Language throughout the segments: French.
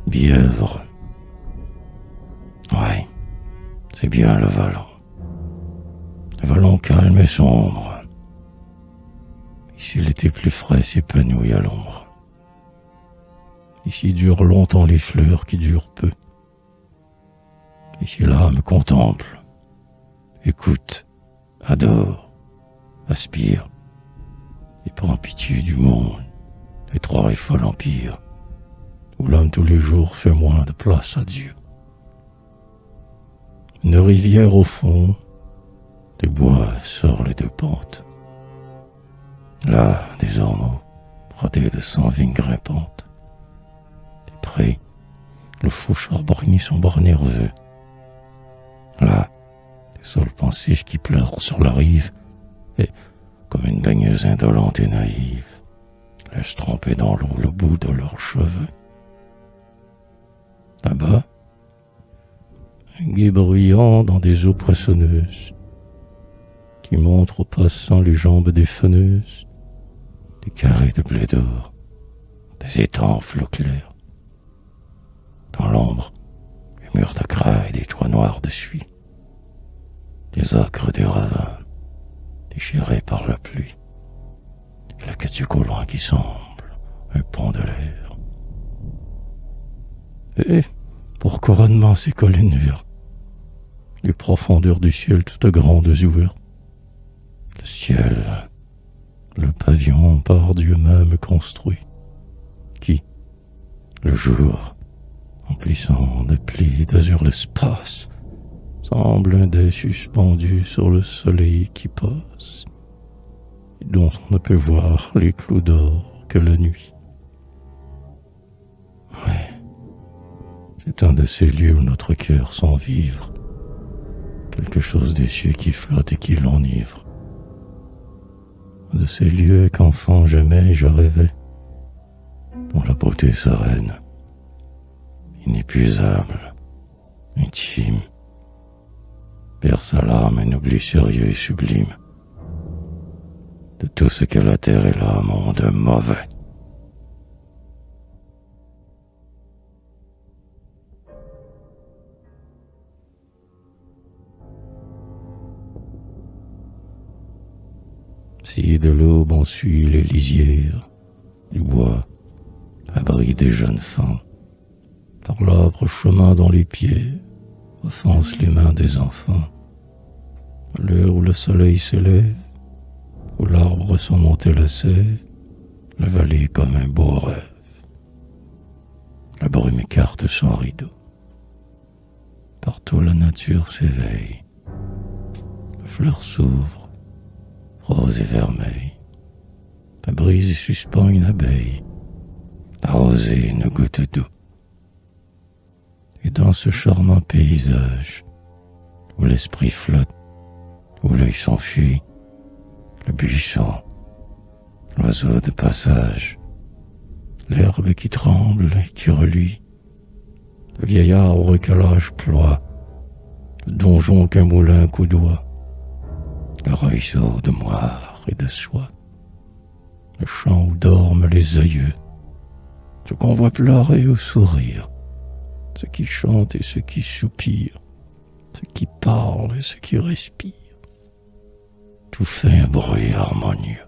Bièvre. Ouais, c'est bien le vallon. Le vallon calme et sombre. Ici l'été plus frais s'épanouit à l'ombre. Ici durent longtemps les fleurs qui durent peu. Ici l'âme contemple, écoute, adore, aspire, et prend pitié du monde, étroit et fol empire, où l'homme tous les jours fait moins de place à Dieu. Une rivière au fond, des bois sort les deux pentes. Là, des ormeaux, brodés de 100 vignes grimpantes. Des prés, le faucheur borgny son bord nerveux. Là, des saules pensifs qui pleurent sur la rive, et, comme une baigneuse indolente et naïve, laissent tremper dans l'eau le bout de leurs cheveux. Là-bas, un gué bruyant dans des eaux poissonneuses, qui montre aux passants les jambes des feneuses, des carrés de blé d'or, des étangs flots clairs. Dans l'ombre, les murs de craie et des toits noirs de suie, des acres des ravins, déchirés par la pluie, et la caduque au loin qui semble un pont de l'air. Et, pour couronnement, ces collines vertes, les profondeurs du ciel toutes grandes ouvertes. Le ciel, le pavillon par Dieu même construit, qui, le jour, emplissant de plis d'azur l'espace, semble un dé suspendu sur le soleil qui passe, et dont on ne peut voir les clous d'or que la nuit. Ouais, c'est un de ces lieux où notre cœur sent vivre quelque chose des cieux qui flotte et qui l'enivre. De ces lieux qu'enfant j'aimais et je rêvais, dont la beauté sereine, inépuisable, intime, perce à l'âme un oubli sérieux et sublime de tout ce que la terre et l'âme ont de mauvais. Si de l'aube on suit les lisières du bois, abri des jeunes faons, par l'âpre chemin dont les pieds offensent les mains des enfants, à l'heure où le soleil s'élève, où l'arbre sans monter la sève, la vallée est comme un beau rêve. La brume écarte son rideau. Partout la nature s'éveille. La fleur s'ouvre, rose et vermeil. La brise suspend une abeille. La rosée une goutte d'eau. Et dans ce charmant paysage, où l'esprit flotte, où l'œil s'enfuit, le buisson, l'oiseau de passage, l'herbe qui tremble et qui reluit, le vieil arbre que l'âge ploie, le donjon qu'un moulin coudoie, le ruisseau de moire et de soie, le champ où dorment les aïeux, ce qu'on voit pleurer ou sourire, ceux qui chantent et ceux qui soupirent, ceux qui parlent et ceux qui respirent. Tout fait un bruit harmonieux.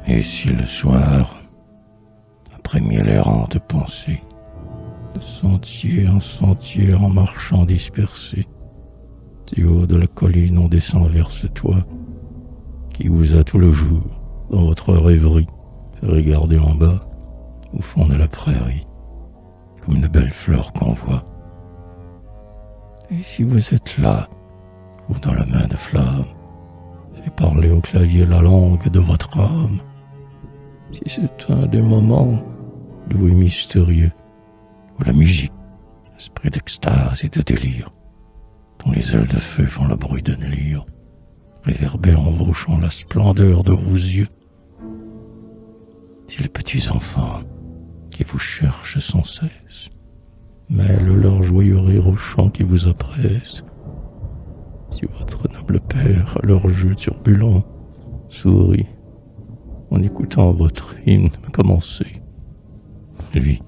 Et si le soir, après mille errantes pensées, de sentier en marchant dispersé, du haut de la colline on descend vers ce toit qui vous a tout le jour, dans votre rêverie, regardez en bas, au fond de la prairie, comme une belle fleur qu'on voit. Et si vous êtes là, ou dans la main de flamme, fait parler au clavier la langue de votre âme, si c'est un des moments doux et mystérieux, où la musique, esprit d'extase et de délire, dont les ailes de feu font le bruit d'une lyre, réverbère en vos chants la splendeur de vos yeux, si les petits enfants qui vous cherchent sans cesse mêlent leur joyeux rire au chant qui vous oppresse. Si votre noble père, à leur jeu turbulent, sourit en écoutant votre hymne commencer, lui,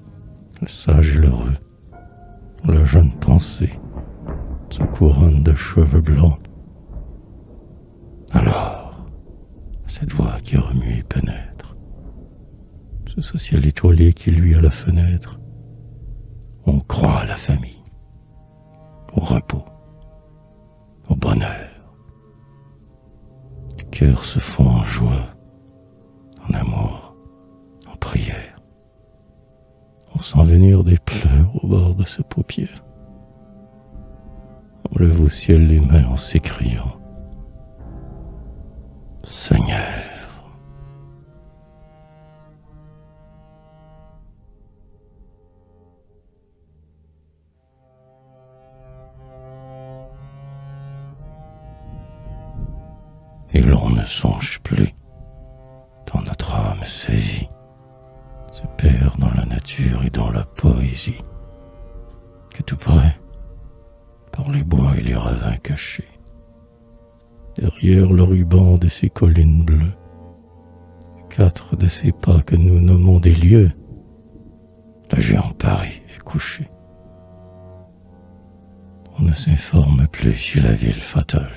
le sage et l'heureux, dont la jeune pensée se couronne de cheveux blancs, alors, cette voix qui remue et pénètre, ce ciel étoilé qui luit à la fenêtre, on croit à la famille, au repos, au bonheur. Les cœurs se font en joie, en amour, en prière. On sent venir des pleurs au bord de ses paupières. On lève au ciel les mains en s'écriant: Seigneur. Et l'on ne songe plus, dans notre âme saisie, se perd dans la nature et dans la poésie, que tout près, par les bois et les ravins cachés, derrière le ruban de ces collines bleues, 4 de ces pas que nous nommons des lieux, le géant Paris est couché. On ne s'informe plus sur la ville fatale,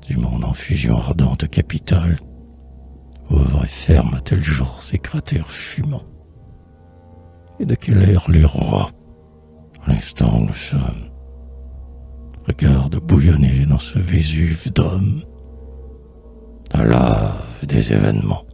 du monde en fusion ardente capitale, ouvre et ferme à tel jour ses cratères fumants. Et de quel air les rois, à l'instant où nous sommes, regardent bouillonner dans ce Vésuve d'hommes, la lave des événements,